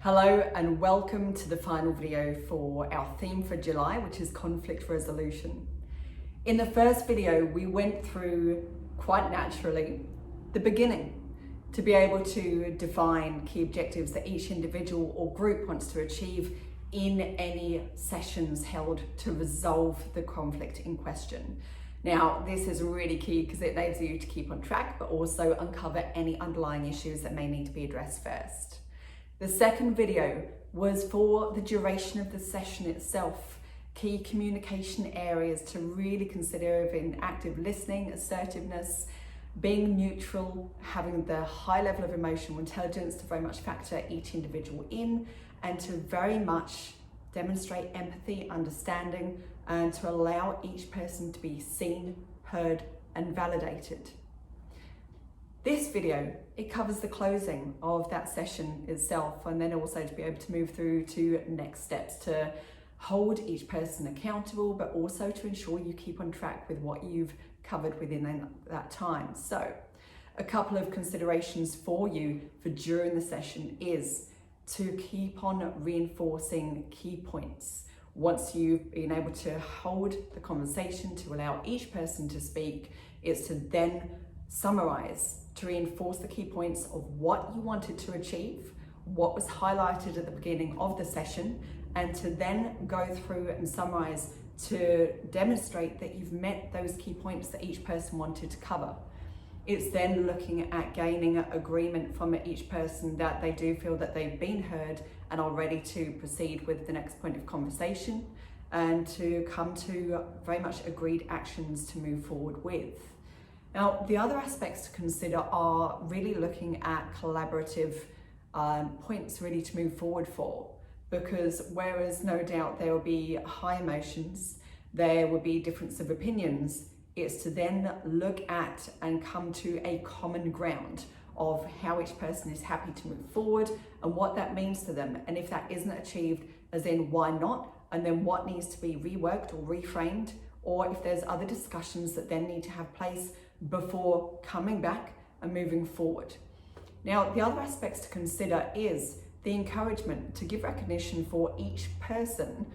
Hello and welcome to the final video for our theme for July, which is conflict resolution. In the first video, we went through quite naturally the beginning to be able to define key objectives that each individual or group wants to achieve in any sessions held to resolve the conflict in question. Now, this is really key because it enables you to keep on track, but also uncover any underlying issues that may need to be addressed first. The second video was for the duration of the session itself, key communication areas to really consider in active listening, assertiveness, being neutral, having the high level of emotional intelligence to very much factor each individual in, and to very much demonstrate empathy, understanding, and to allow each person to be seen, heard, and validated. This video, it covers the closing of that session itself, and then also to be able to move through to next steps to hold each person accountable, but also to ensure you keep on track with what you've covered within that time. So a couple of considerations for you for during the session is to keep on reinforcing key points. Once you've been able to hold the conversation to allow each person to speak, it's to then summarize, to reinforce the key points of what you wanted to achieve, what was highlighted at the beginning of the session, and to then go through and summarize to demonstrate that you've met those key points that each person wanted to cover. It's then looking at gaining agreement from each person that they do feel that they've been heard and are ready to proceed with the next point of conversation and to come to very much agreed actions to move forward with. Now, the other aspects to consider are really looking at collaborative points really to move forward for, because whereas no doubt there will be high emotions, there will be difference of opinions, it's to then look at and come to a common ground of how each person is happy to move forward and what that means to them. And if that isn't achieved, as in why not? And then what needs to be reworked or reframed, or if there's other discussions that then need to have place before coming back and moving forward. Now, the other aspects to consider is the encouragement to give recognition for each person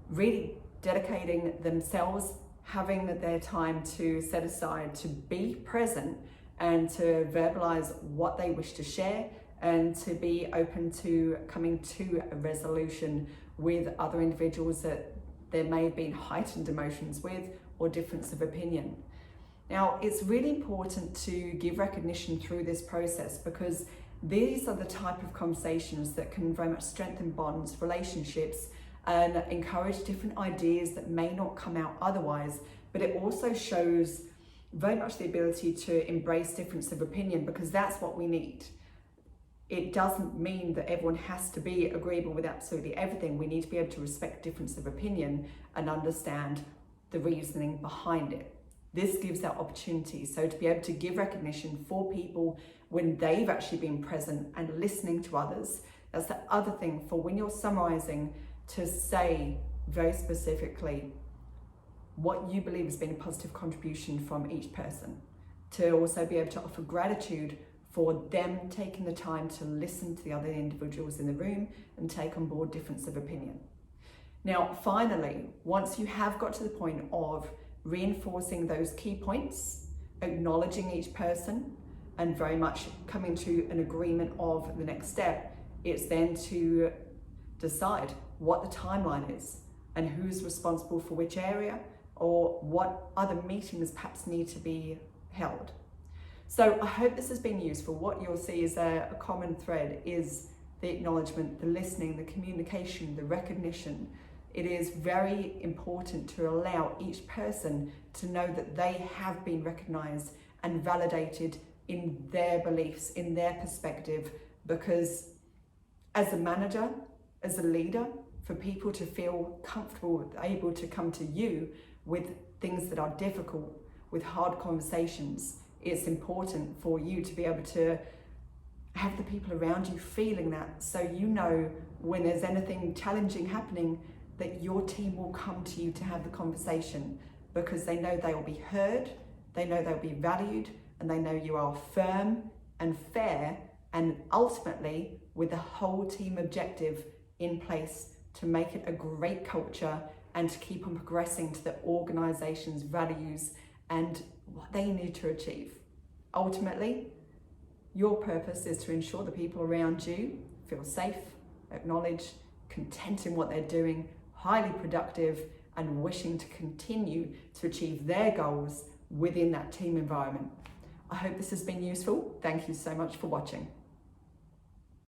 really dedicating themselves, having their time to set aside to be present and to verbalize what they wish to share and to be open to coming to a resolution with other individuals that there may have been heightened emotions with or difference of opinion. Now, it's really important to give recognition through this process because these are the type of conversations that can very much strengthen bonds, relationships, and encourage different ideas that may not come out otherwise, but it also shows very much the ability to embrace difference of opinion because that's what we need. It doesn't mean that everyone has to be agreeable with absolutely everything. We need to be able to respect difference of opinion and understand the reasoning behind it. This gives that opportunity. So to be able to give recognition for people when they've actually been present and listening to others. That's the other thing for when you're summarizing, to say very specifically what you believe has been a positive contribution from each person. To also be able to offer gratitude for them taking the time to listen to the other individuals in the room and take on board difference of opinion. Now, finally, once you have got to the point of reinforcing those key points, acknowledging each person, and very much coming to an agreement of the next step, it's then to decide what the timeline is and who's responsible for which area or what other meetings perhaps need to be held. So I hope this has been useful. What you'll see is a common thread is the acknowledgement, the listening, the communication, the recognition. It is very important to allow each person to know that they have been recognized and validated in their beliefs, in their perspective, because as a manager, as a leader, for people to feel comfortable, able to come to you with things that are difficult, with hard conversations, it's important for you to be able to have the people around you feeling that, so you know when there's anything challenging happening that your team will come to you to have the conversation because they know they will be heard, they know they'll be valued, and they know you are firm and fair and ultimately with the whole team objective in place to make it a great culture and to keep on progressing to the organisation's values and what they need to achieve. Ultimately, your purpose is to ensure the people around you feel safe, acknowledged, content in what they're doing, highly productive, and wishing to continue to achieve their goals within that team environment. I hope this has been useful. Thank you so much for watching.